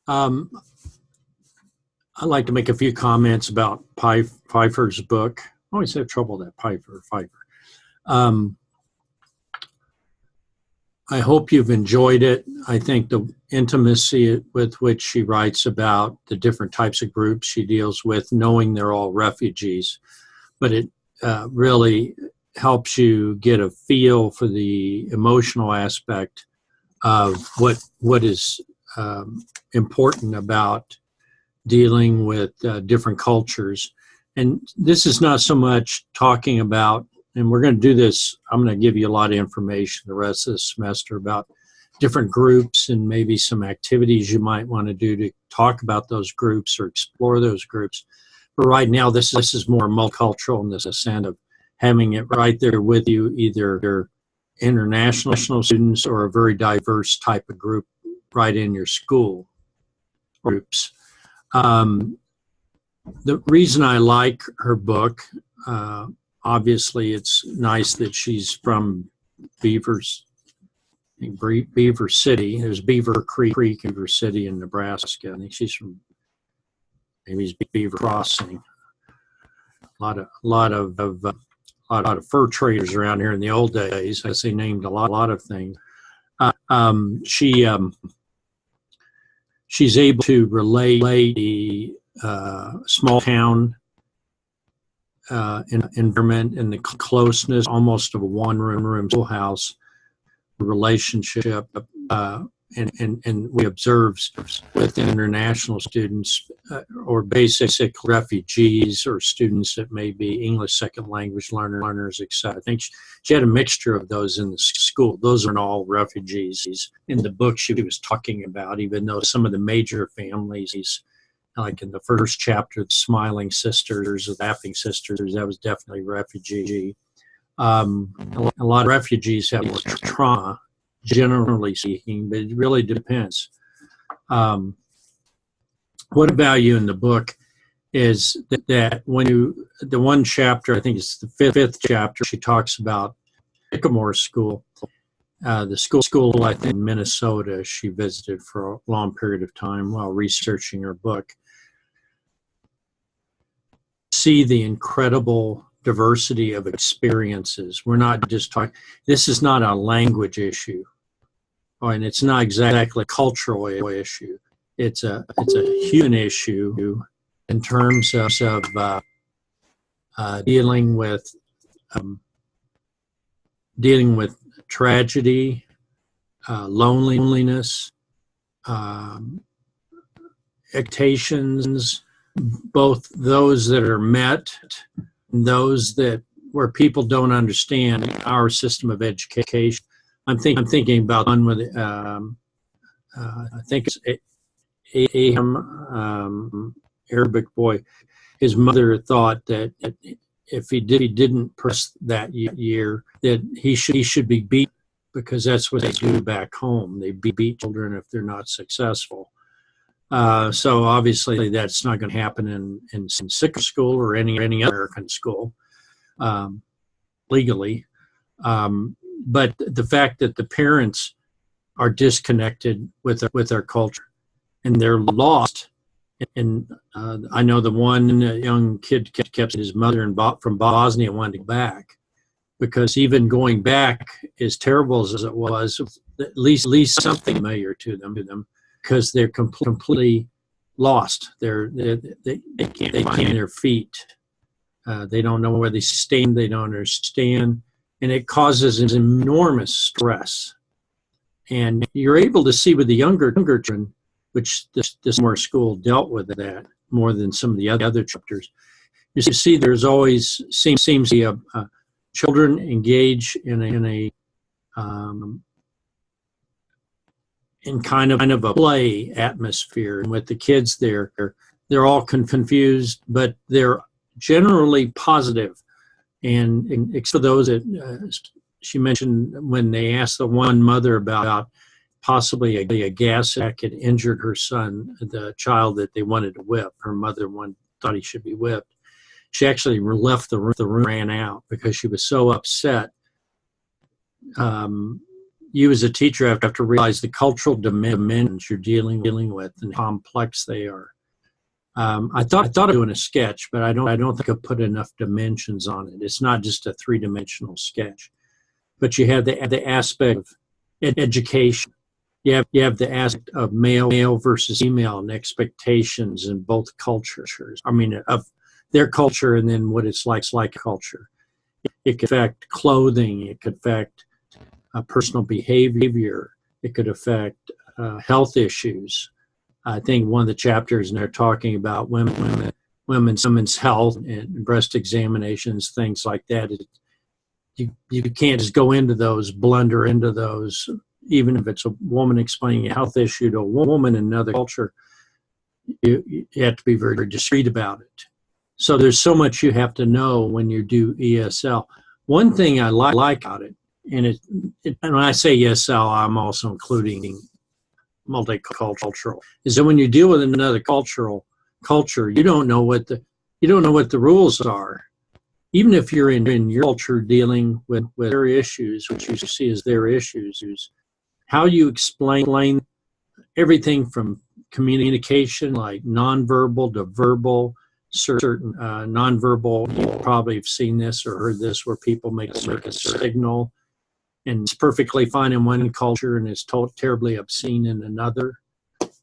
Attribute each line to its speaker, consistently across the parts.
Speaker 1: Um, I'd like to make a few comments about Pipher's book. I always have trouble with that Pipher. Um, I hope you've enjoyed it. I think the intimacy with which she writes about the different types of groups she deals with, knowing they're all refugees, but it really helps you get a feel for the emotional aspect of what is important about dealing with different cultures. And this is not so much talking about, and we're going to do this, I'm going to give you a lot of information the rest of the semester about different groups and maybe some activities you might want to do to talk about those groups or explore those groups. But right now, this is more multicultural in the sense of having it right there with you, either international students or a very diverse type of group right in your school groups. The reason I like her book, obviously it's nice that she's from Beaver City. There's Beaver Creek, Beaver City in Nebraska. I think she's from, maybe it's Beaver Crossing. A lot of fur traders around here in the old days. I say named a lot of things. She's able to relate the small town environment and the closeness, almost of a one-room schoolhouse relationship, and we observe with international students or basic refugees or students that may be English second language learners, etc. I think she had a mixture of those in the school. Those aren't all refugees. In the book she was talking about, even though some of the major families, like in the first chapter, the Smiling Sisters, the Laughing Sisters, that was definitely refugee. A lot of refugees have trauma, generally speaking, but it really depends. What value in the book is that when the one chapter, I think it's the fifth chapter, she talks about Sycamore School, the school I think in Minnesota she visited for a long period of time while researching her book. See the incredible diversity of experiences. We're not just talking, this is not a language issue, and it's not exactly a cultural issue. It's a human issue in terms of dealing with tragedy, loneliness, expectations, both those that are met and those that where people don't understand our system of education. I'm thinking about one with I think it's Arabic boy. His mother thought that if he didn't pass that year, that he should be beat, because that's what they do back home. They beat children if they're not successful. So obviously that's not going to happen in Sycamore School or any American school legally. But the fact that the parents are disconnected with their culture and they're lost. And I know the one young kid kept his mother from Bosnia wanted to go back, because even going back, as terrible as it was, at least something familiar to them, because they're completely lost. They can't find their feet. They don't know where they stand. They don't understand, and it causes an enormous stress. And you're able to see with the younger children, which this more school dealt with that more than some of the other chapters. You see, there's always seems to be a children engage in kind of a play atmosphere, and with the kids they're all confused, but they're generally positive. And except for those that she mentioned when they asked the one mother about possibly a gas sack had injured her son, the child that they wanted to whip. Her mother thought he should be whipped. She actually left the room, ran out because she was so upset. you as a teacher have to realize the cultural dimensions you're dealing with and how complex they are. I thought of doing a sketch, but I don't think I put enough dimensions on it. It's not just a three-dimensional sketch, but you have the aspect of education. You have the aspect of male versus female and expectations in both cultures. I mean, of their culture and then what it's like culture. It could affect clothing. It could affect personal behavior. It could affect health issues. I think one of the chapters, and they're talking about women's health and breast examinations, things like that. You can't just go into those, blunder into those, even if it's a woman explaining a health issue to a woman in another culture. You have to be very, very discreet about it. So there's so much you have to know when you do ESL. One thing I like about it, and when I say ESL, I'm also including multicultural, is that when you deal with another culture, you don't know what the rules are. Even if you're in your culture dealing with their issues, which you see as their issues, how you explain everything from communication, like nonverbal to verbal, certain nonverbal. You probably have seen this or heard this, where people make a signal, and it's perfectly fine in one culture and it's terribly obscene in another.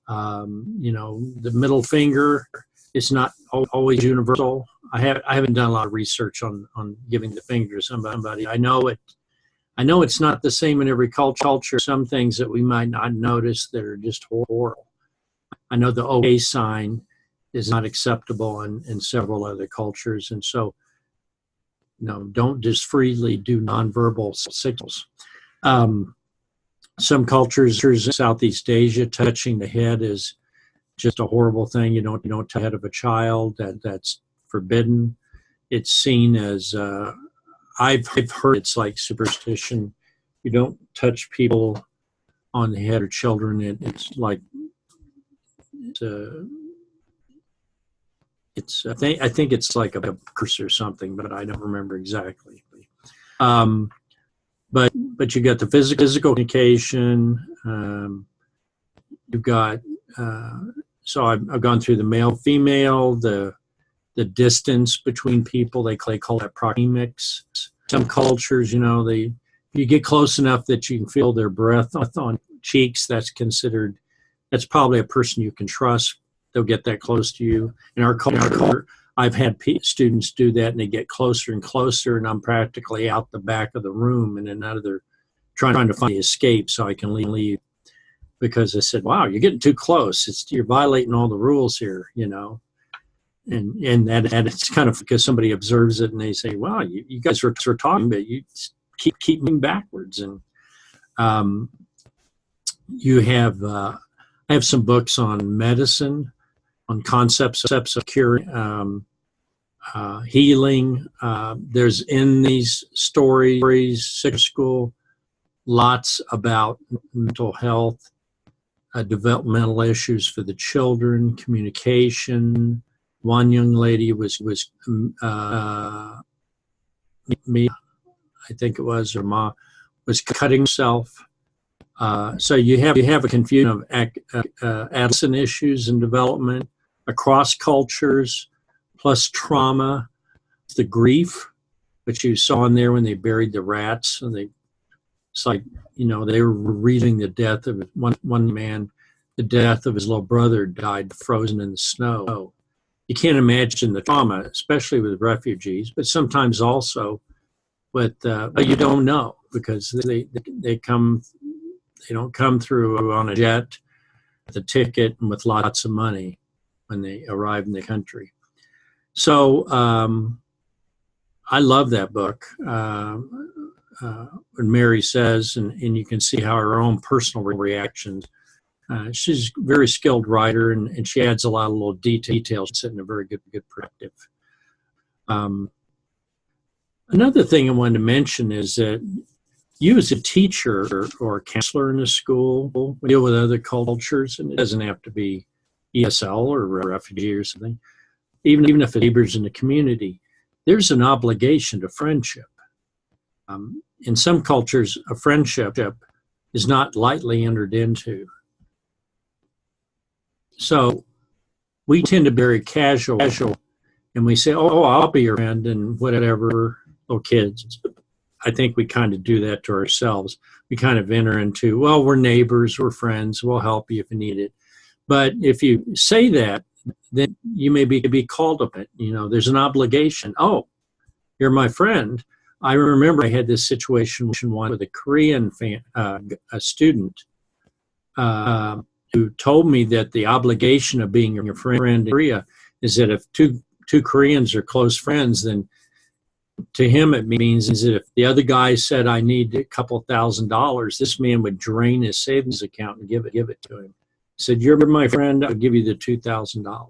Speaker 1: The middle finger is not always universal. I haven't done a lot of research on giving the finger to somebody. I know it's not the same in every culture. Some things that we might not notice that are just horrible. I know the OK sign is not acceptable in several other cultures, and so don't just freely do nonverbal signals. Some cultures in Southeast Asia, touching the head is just a horrible thing. You don't touch the head of a child. That's forbidden. It's seen as I've heard it's like superstition. You don't touch people on the head of children. It's like I think it's like a curse or something, but I don't remember exactly. But you got the physical communication. You've got so I've gone through the male female, the distance between people. They call that proxemics. Some cultures, you get close enough that you can feel their breath on cheeks. That's probably a person you can trust. They'll get that close to you. In our culture, I've had students do that, and they get closer and closer, and I'm practically out the back of the room in another, trying to find the escape so I can leave, because I said, "Wow, you're getting too close. You're violating all the rules here," And that it's kind of because somebody observes it and they say, "Wow, you guys are talking, but you keep moving backwards." And I have some books on medicine, on concepts of curing, healing. There's in these stories, sick school, lots about mental health, developmental issues for the children, communication. One young lady was me, I think it was, or Ma, was cutting herself. So you have a confusion of adolescent issues and development across cultures, plus trauma, the grief, which you saw in there when they buried the rats, and it's like they were reading the death of one man. The death of his little brother died frozen in the snow. You can't imagine the trauma, especially with refugees, but sometimes also with, you don't know, because they don't come through on a jet, with a ticket, and with lots of money when they arrive in the country. So I love that book. When Mary says, and you can see how her own personal reactions. She's a very skilled writer, and she adds a lot of little details in a very good perspective. Another thing I wanted to mention is that you as a teacher or a counselor in a school deal with other cultures, and it doesn't have to be ESL or refugee or something. Even if it's neighbors in the community, there's an obligation to friendship. In some cultures, a friendship is not lightly entered into. So we tend to be very casual, and we say, oh, I'll be your friend and whatever, little kids. I think we kind of do that to ourselves. We kind of enter into, well, we're neighbors, we're friends, we'll help you if you need it. But if you say that, then you may be called upon. There's an obligation. Oh, you're my friend. I remember I had this situation once with a Korean a student who told me that the obligation of being your friend in Korea is that if two Koreans are close friends, then to him it means that if the other guy said, I need a couple $1,000s, this man would drain his savings account and give it to him. He said, you're my friend, I'll give you the $2,000.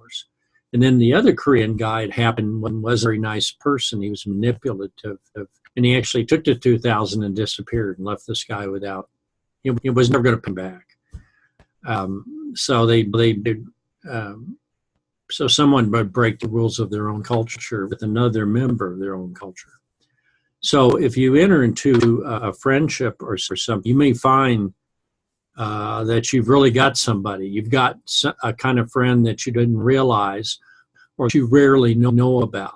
Speaker 1: And then the other Korean guy, it happened, was a very nice person. He was manipulative, and he actually took the $2,000 and disappeared and left this guy without. He was never going to pay back. So so someone would break the rules of their own culture with another member of their own culture. So if you enter into a friendship or something, you may find that you've really got somebody. You've got a kind of friend that you didn't realize or you rarely know about.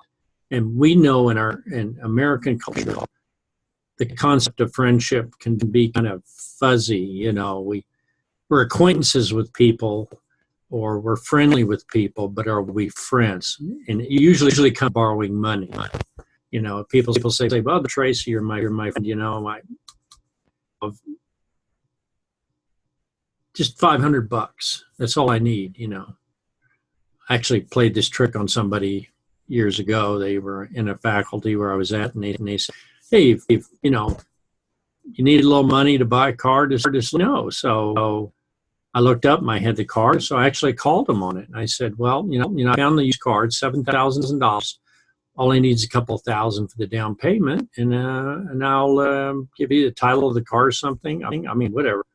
Speaker 1: And we know in American culture, the concept of friendship can be kind of fuzzy. We're acquaintances with people, or we're friendly with people, but are we friends? And it usually come borrowing money. People say, well, Tracy, you're my friend, just $500. That's all I need, I actually played this trick on somebody years ago. They were in a faculty where I was at, and they said, hey, if you need a little money to buy a car, just know. So I looked up and I had the card, so I actually called them on it. And I said, well, I found the used card, $7,000. All I need is a couple $1,000 for the down payment, and I'll give you the title of the car or something. I mean, whatever.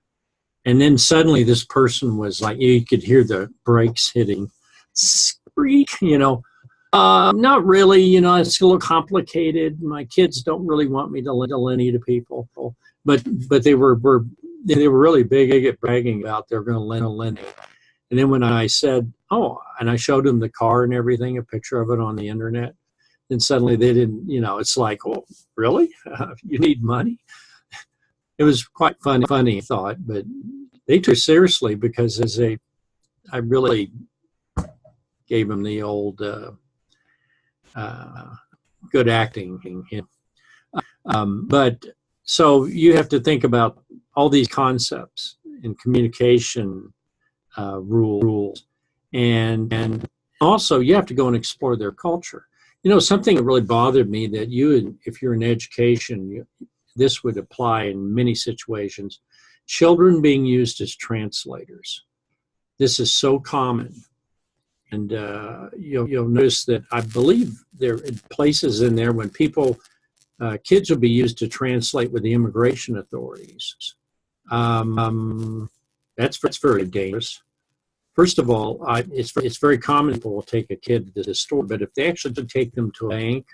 Speaker 1: And then suddenly this person was like, you could hear the brakes hitting, squeak, not really, it's a little complicated. My kids don't really want me to lend money to people, but they were really big at bragging about they're going to lend it. And then when I said, oh, and I showed them the car and everything, a picture of it on the internet, then suddenly they didn't, it's like, oh, really? You need money? It was quite funny thought, but they took it seriously because I really gave them the old good acting. But so you have to think about all these concepts in communication rules, and also you have to go and explore their culture. Something that really bothered me that if you're in education, this would apply in many situations. Children being used as translators. This is so common. And you'll notice that I believe there are places in there when kids will be used to translate with the immigration authorities. That's very dangerous. First of all, it's very common people will take a kid to the store, but if they actually take them to a bank,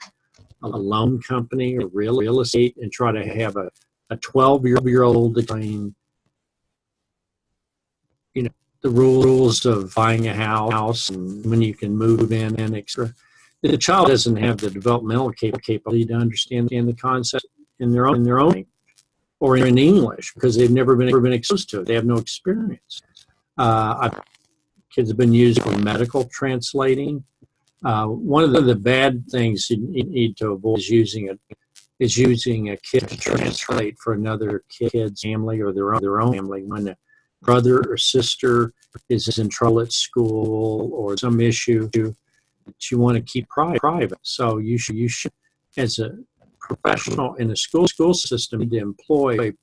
Speaker 1: a loan company, or real estate, and try to have a 12-year-old explain, the rules of buying a house and when you can move in and etc. The child doesn't have the developmental capability to understand the concept in their own language or in English because they've never been exposed to it. They have no experience. Kids have been used for medical translating. One of the bad things you need to avoid is using a kid to translate for another kid's family or their own family when a brother or sister is in trouble at school or some issue that you want to keep private. So you should, as a professional in the school system, need to employ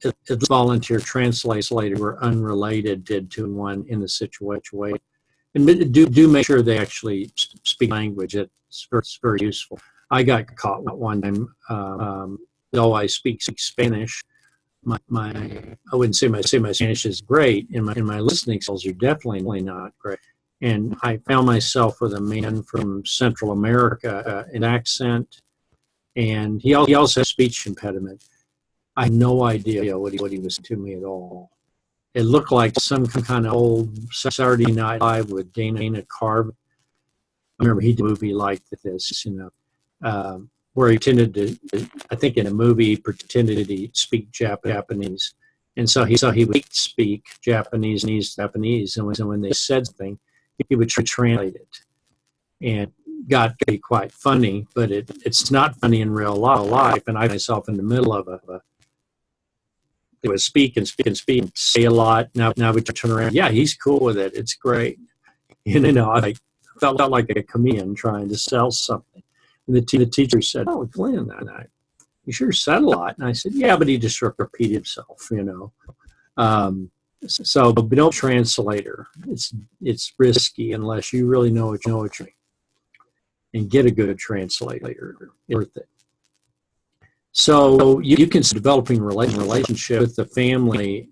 Speaker 1: a volunteer translator who are unrelated to one in the situation. And do make sure they actually speak language. It's very useful. I got caught one time, though I speak Spanish. I wouldn't say my Spanish is great, and my listening skills are definitely not great. And I found myself with a man from Central America, an accent, and he also has speech impediment. I had no idea what he was to me at all. It looked like some kind of old Saturday Night Live with Dana Carvey. I remember he did a movie like this, where he pretended to, I think in a movie, he pretended to speak Japanese. And so he would speak Japanese, and when they said something, he would translate it. And got to be quite funny, but it's not funny in real life. And I find myself in the middle of it was speak and say a lot. Now we turn around. Yeah, he's cool with it. It's great. I felt like a comedian trying to sell something. And the teacher said, "Oh, Glenn, you sure said a lot." And I said, "Yeah, but he just repeated himself, So, but no translator. It's risky unless you really know what you're doing. And get a good translator. It's worth it. So you can see developing relationship with the family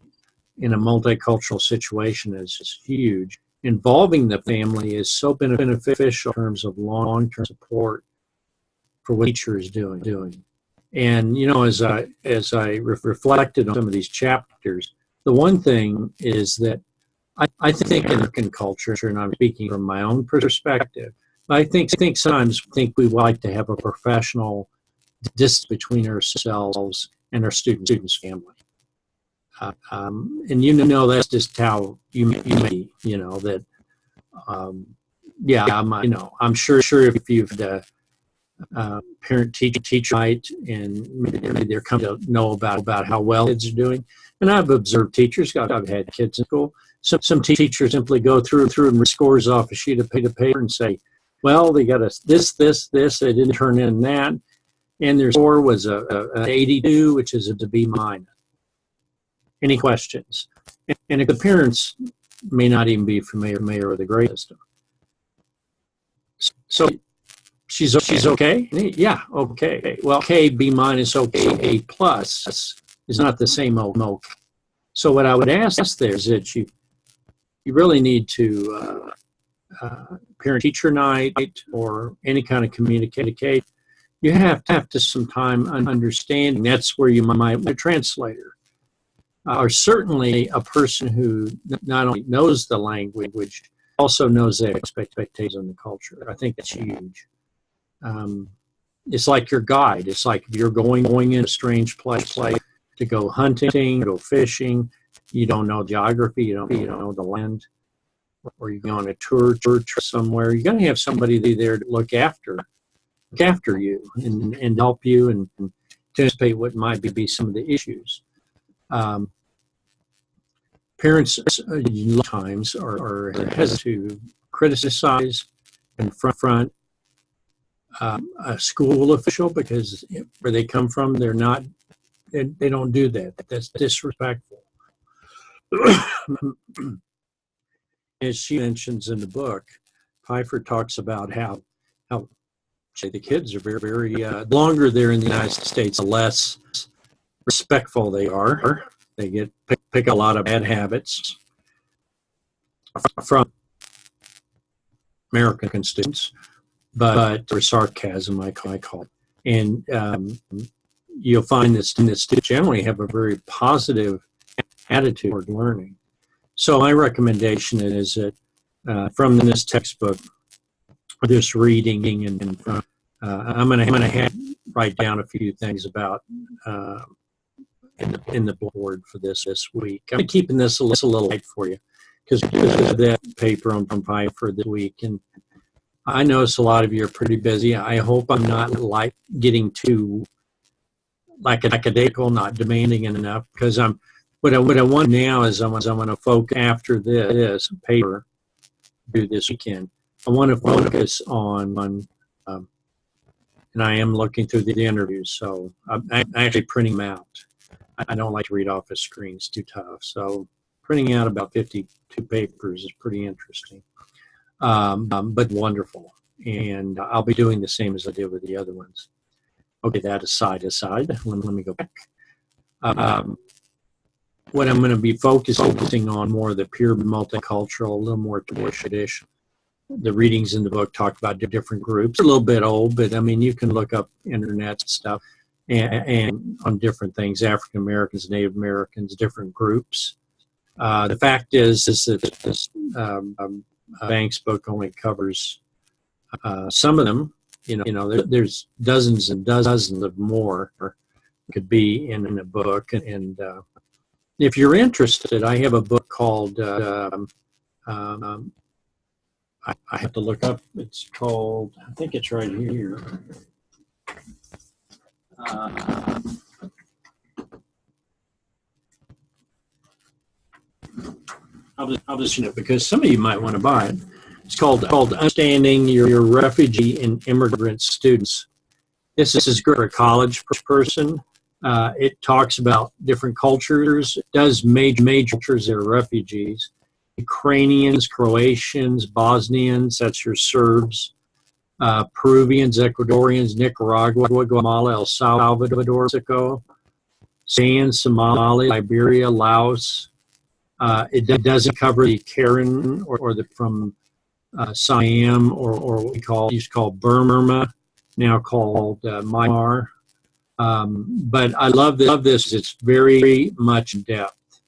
Speaker 1: in a multicultural situation is just huge. Involving the family is so beneficial in terms of long-term support for what the teacher is doing. And as I reflected on some of these chapters, the one thing is that I think in American culture, and I'm speaking from my own perspective, I think sometimes we like to have a professional distance between ourselves and our students' family. And that's just how you may, that, I'm sure if you've had a parent-teacher night and maybe they're coming to know about how well kids are doing. And I've observed teachers, I've had kids in school, some teachers simply go through and scores off a sheet of paper and say, well, they got this, they didn't turn in that. And their score was a 82, which is a B minus. Any questions? And if the parents may not even be familiar with the grade system. So she's okay? Yeah, okay. Well, okay, B minus, okay, A plus is not the same okay. So what I would ask there is that you really need to parent-teacher night or any kind of communicate. You have to some time understanding. That's where you might want a translator, or certainly a person who not only knows the language, also knows the expectations of the culture. I think that's huge. It's like your guide. It's like if you're going in a strange place to go hunting, go fishing. You don't know geography. You don't know the land, or you go on a tour somewhere. You're going to have somebody there to look after you and help you and anticipate what might be some of the issues. Parents times are hesitant to criticize, confront a school official because where they come from, they don't do that. That's disrespectful. As she mentions in the book, Pipher talks about how the kids are very the longer they're in the United States, the less respectful they are. They get pick a lot of bad habits from American students, but for sarcasm, I call it. And you'll find that students generally have a very positive attitude toward learning. So my recommendation is that from this textbook, this reading, and from, I'm going to write down a few things about in the board for this week. I'm keeping this a little light for you because of that paper on Pipher this week, and I notice a lot of you are pretty busy. I hope I'm not getting too academical, not demanding enough, because what I want now is I want to focus after this paper do this weekend. I want to focus on and I am looking through the interviews, so I'm actually printing them out. I don't like to read off a screen; it's too tough. So printing out about 52 papers is pretty interesting, but wonderful. And I'll be doing the same as I did with the other ones. Okay, that aside. Let me go back. What I'm going to be focusing on more of the pure multicultural, a little more tradition. The readings in the book talk about different groups. A little bit old, but I mean, you can look up internet stuff. and on different things, African Americans, Native Americans, different groups. The fact is that this Banks book only covers some of them. There's dozens and dozens of more could be in a book. And if you're interested, I have a book called, I have to look up, it's called, I think it's right here. I'll just because some of you might want to buy it. It's called Understanding Your Refugee and Immigrant Students. This is great for a college person. It talks about different cultures. It does major cultures that are refugees. Ukrainians, Croatians, Bosnians, that's your Serbs, Peruvians, Ecuadorians, Nicaragua, Guatemala, El Salvador, Mexico, Somalia, Liberia, Laos. It doesn't cover the Karen or the from Siam or what we used to call Burma, now called Myanmar. But I love this. It's very much in depth,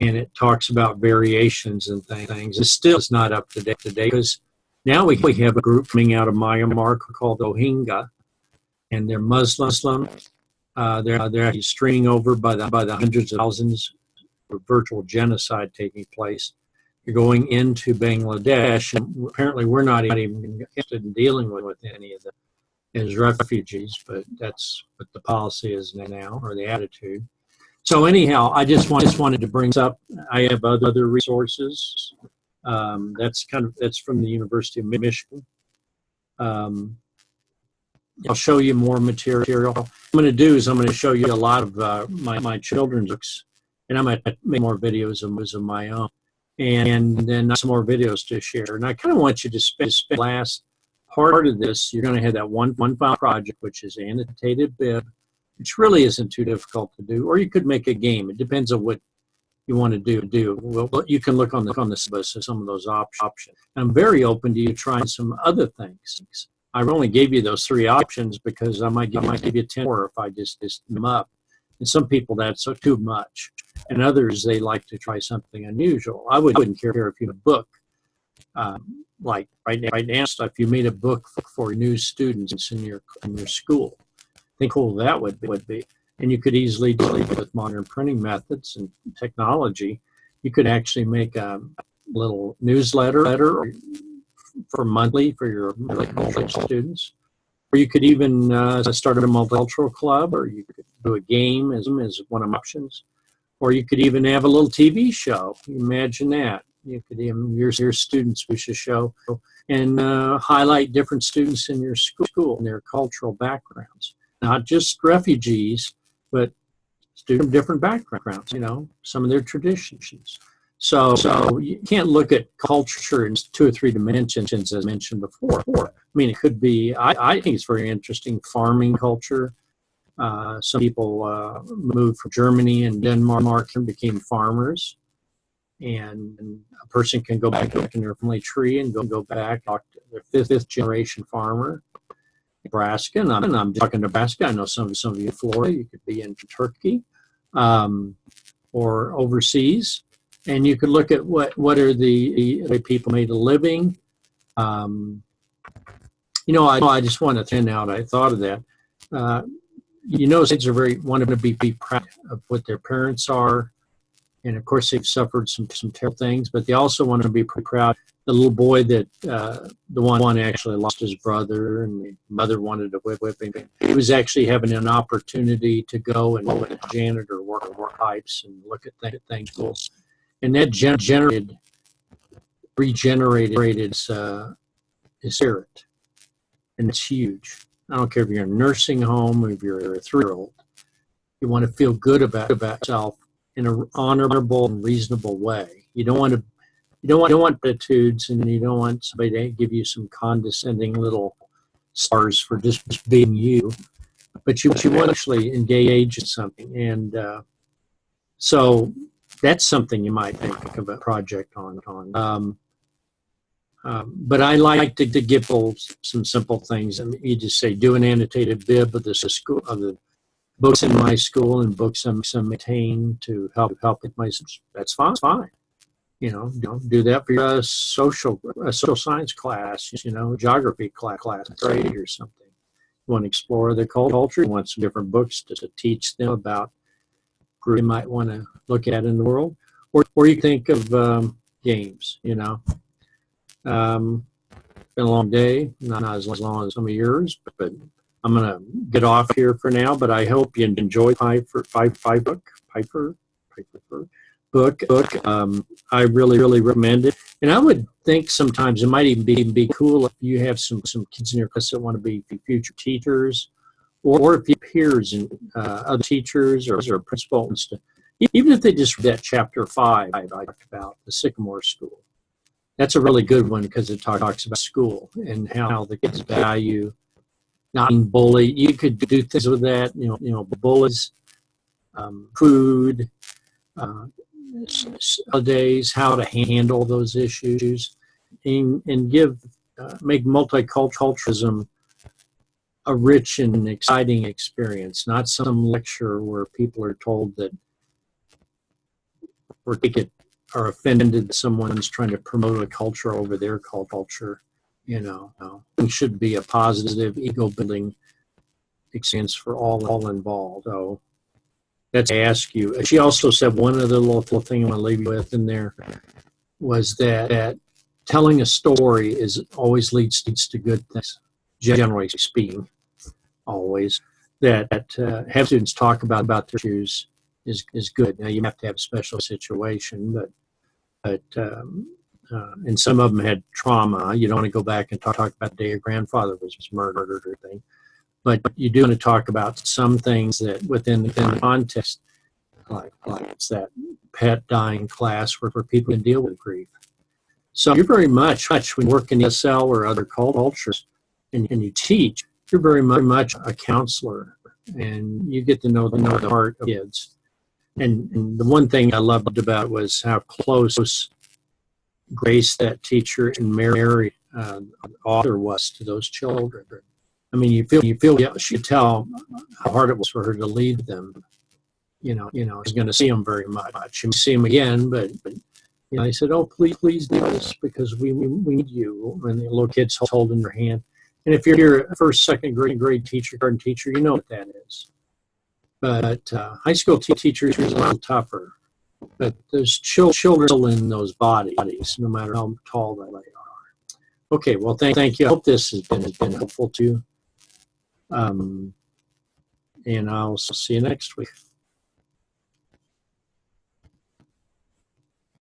Speaker 1: and it talks about variations and things. It still is not up to date because now we have a group coming out of Myanmar called Rohingya, and they're Muslim. They're actually streaming over by the hundreds of thousands. Virtual genocide taking place. You're going into Bangladesh, and apparently we're not even interested in dealing with any of them as refugees, but that's what the policy is now, or the attitude. So anyhow, I just wanted to bring up. I have other resources. That's from the University of Michigan. I'll show you more material. What I'm going to do is I'm going to show you a lot of my children's books. And I might make more videos of my own, and then some more videos to share. And I kind of want you to spend the last part of this. You're going to have that one file project, which is annotated bib, which really isn't too difficult to do. Or you could make a game. It depends on what you want to do. Well, you can look on the syllabus of some of those options. I'm very open to you trying some other things. I only gave you those 3 options because I might give you 10 more if I just them up. And some people that's too much. And others, they like to try something unusual. I wouldn't care if you had a book. Like right now, if you made a book for new students in your school, think cool that would be. And you could easily do it with modern printing methods and technology. You could actually make a little newsletter for monthly for your multicultural students. Or you could even start a multicultural club, or you could do a game as one of the options. Or you could even have a little TV show. Imagine that. You could even your students wish to show and highlight different students in your school and their cultural backgrounds. Not just refugees, but students from different backgrounds, some of their traditions. So you can't look at culture in 2 or 3 dimensions, as I mentioned before. I mean, it could be, I think it's very interesting, farming culture. Some people moved from Germany and Denmark and became farmers. And a person can go back in their family tree and go back, talk to their fifth generation farmer. Nebraska, and I'm talking Nebraska. I know some of you in Florida. You could be in Turkey or overseas. And you could look at what are the people made a living. I just want to throw out. I thought of that. Kids are want to be proud of what their parents are, and of course they've suffered some terrible things. But they also want to be pretty proud. The little boy that the one actually lost his brother, and the mother wanted to whip him. He was actually having an opportunity to go and be a janitor, work pipes, and look at things. And that regenerated his spirit. And it's huge. I don't care if you're in a nursing home or if you're a 3-year-old. You want to feel good about yourself in an honorable and reasonable way. You don't want platitudes, and you don't want somebody to give you some condescending little stars for just being you. But you want to actually engage in something. And so that's something you might think of a project on. But I like to give people some simple things. I mean, you just say, do an annotated bib of the books in my school and books I'm maintain to help with my. That's fine. You know, do that for your social science class. You know, geography class, grade or something. You want to explore the culture. You want some different books to teach them about group you might want to look at in the world, or you think of games. You know, been a long day, not as long as some of yours, but I'm going to get off here for now. But I hope you enjoy Pipher book. I really recommend it. And I would think sometimes it might even be cool if you have some kids in your class that want to be future teachers, or if your peers and other teachers or principals, even if they just read that chapter 5 I talked about, the Sycamore School. That's a really good one because it talks about school and how the kids value not being bullied. You could do things with that, you know, bullies, food, holidays, how to handle those issues, and make multiculturalism a rich and exciting experience, not some lecture where people are told that or are offended that someone's trying to promote a culture over their culture. You know, it should be a positive, ego-building experience for all involved. So that's I ask you. She also said one other little thing I want to leave you with in there was that telling a story always leads to good things, generally speaking. Always that have students talk about their issues is good. Now you have to have a special situation, but and some of them had trauma. You don't want to go back and talk about the day your grandfather was murdered or anything. But you do want to talk about some things that within the context, like it's that pet dying class where people can deal with grief. So you're very much when you work in ESL or other cultures and you teach, you're very much a counselor, and you get to know the heart of kids. And the one thing I loved about it was how close Grace, that teacher, and Mary, the author, was to those children. I mean, you feel she could tell how hard it was for her to lead them. You know, she's going to see them very much. And see them again, but you know, I said, "Oh, please do this because we need you." And the little kid's holding her hand. And if you're a first, second grade teacher, garden teacher, you know what that is. But high school teachers are a little tougher. But there's children in those bodies, no matter how tall they are. Okay, well, thank you. I hope this has been helpful to you. And I'll see you next week.